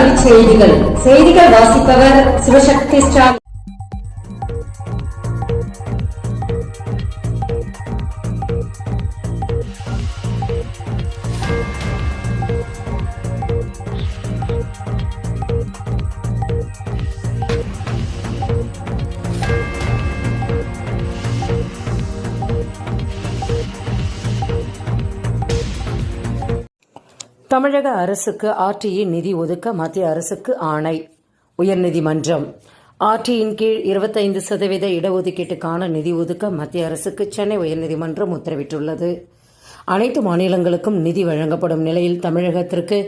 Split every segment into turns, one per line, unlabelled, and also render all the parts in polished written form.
TV செய்திகள். செய்திகள் வாசிப்பவர் சிவசக்தி ஸ்டாலின். தமிழக அரசுக்கு ஆர்டிஇ நிதி ஒதுக்க மத்திய அரசுக்கு ஆணை. உயர்நீதிமன்றம். ஆர்டியின் கீழ் 25% இடஒதுக்கீட்டுக்கான நிதி ஒதுக்க மத்திய அரசுக்கு சென்னை உயர்நீதிமன்றம் உத்தரவிட்டுள்ளது. அனைத்து மாநிலங்களுக்கும் நிதி வழங்கப்படும் நிலையில் தமிழகத்திற்கு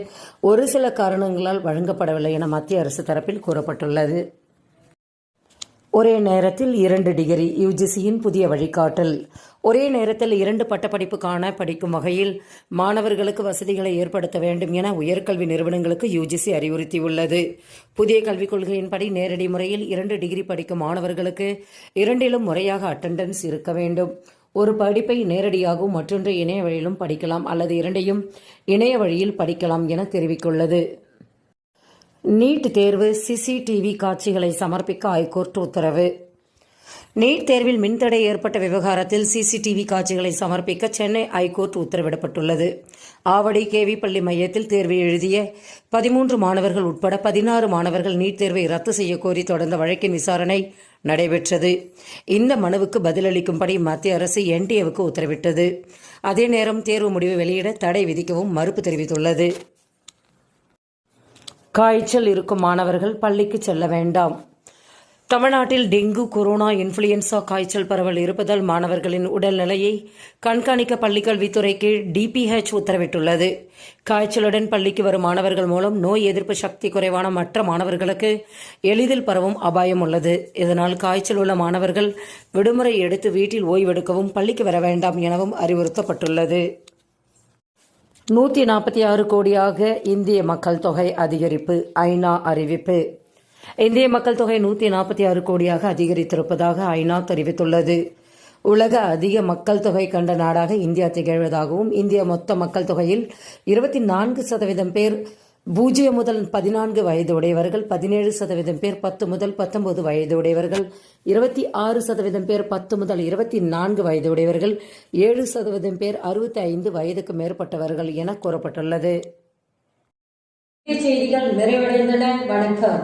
ஒரு சில காரணங்களால் வழங்கப்படவில்லை என மத்திய அரசு தரப்பில் கூறப்பட்டுள்ளது. ஒரே நேரத்தில் 2 டிகிரி யுஜிசியின் புதிய வழிகாட்டல். ஒரே நேரத்தில் 2 பட்டப்படிப்புக்கான படிக்கும் வகையில் மாணவர்களுக்கு வசதிகளை ஏற்படுத்த வேண்டும் என உயர்கல்வி நிறுவனங்களுக்கு யுஜிசி அறிவுறுத்தியுள்ளது. புதிய கல்விக் கொள்கையின்படி நேரடி முறையில் 2 டிகிரி படிக்கும் மாணவர்களுக்கு 2லும் முறையாக அட்டெண்டன்ஸ் இருக்க வேண்டும். ஒரு படிப்பை நேரடியாகவும் மற்றொன்று இணைய வழியிலும் படிக்கலாம் அல்லது 2ஐயும் இணைய வழியில் படிக்கலாம் என தெரிவித்துள்ளது. நீட் தேர்வு சிசிடிவி காட்சிகளை சமர்ப்பிக்க ஐகோர்ட் உத்தரவு. நீட் தேர்வில் மின்தடை ஏற்பட்ட விவகாரத்தில் சிசிடிவி காட்சிகளை சமர்ப்பிக்க சென்னை ஐகோர்ட் உத்தரவிடப்பட்டுள்ளது. ஆவடி கேவி பள்ளி மையத்தில் தேர்வு எழுதிய 13 மாணவர்கள் உட்பட 16 மாணவர்கள் நீட் தேர்வை ரத்து செய்யக்கோரி தொடர்ந்த வழக்கின் விசாரணை நடைபெற்றது. இந்த மனுவுக்கு பதிலளிக்கும்படி மத்திய அரசு என்டிஏவுக்கு உத்தரவிட்டது. அதே நேரம் தேர்வு முடிவு வெளியிட தடை விதிக்கவும் மறுப்பு தெரிவித்துள்ளது. காய்ச்சல் இருக்கும் மாணவர்கள் பள்ளிக்கு செல்ல வேண்டாம். தமிழ்நாட்டில் டெங்கு, கொரோனா, இன்ஃபுளுயன்சா காய்ச்சல் பரவல் இருப்பதால் மாணவர்களின் உடல்நிலையை கண்காணிக்க பள்ளிக்கல்வித்துறை கீழ் டிபிஹெச் உத்தரவிட்டுள்ளது. காய்ச்சலுடன் பள்ளிக்கு வரும் மாணவர்கள் மூலம் நோய் எதிர்ப்பு சக்தி குறைவான மற்ற மாணவர்களுக்கு எளிதில் பரவும் அபாயம் உள்ளது. இதனால் காய்ச்சல் உள்ள மாணவர்கள் விடுமுறை எடுத்து வீட்டில் ஓய்வெடுக்கவும் பள்ளிக்கு வர வேண்டாம் எனவும் அறிவுறுத்தப்பட்டுள்ளது. 146 கோடியாக இந்திய மக்கள் தொகை அதிகரிப்பு. ஐநா அறிவிப்பு. இந்திய மக்கள் தொகை 146 கோடியாக அதிகரித்திருப்பதாக ஐநா தெரிவித்துள்ளது. உலக அதிக மக்கள் தொகை கண்ட நாடாக இந்தியா திகழ்வதாகவும் இந்திய மொத்த மக்கள் தொகையில் 24% பேர் 0 முதல் 14 வயது உடையவர்கள், 17% பேர் 10 முதல் 19 வயது உடையவர்கள், 26% பேர் 10 முதல் 24 வயது உடையவர்கள், 7% பேர் 65 வயதுக்கு மேற்பட்டவர்கள் என கூறப்பட்டுள்ளது. செய்திகள் நிறைவடைந்தன. வணக்கம்.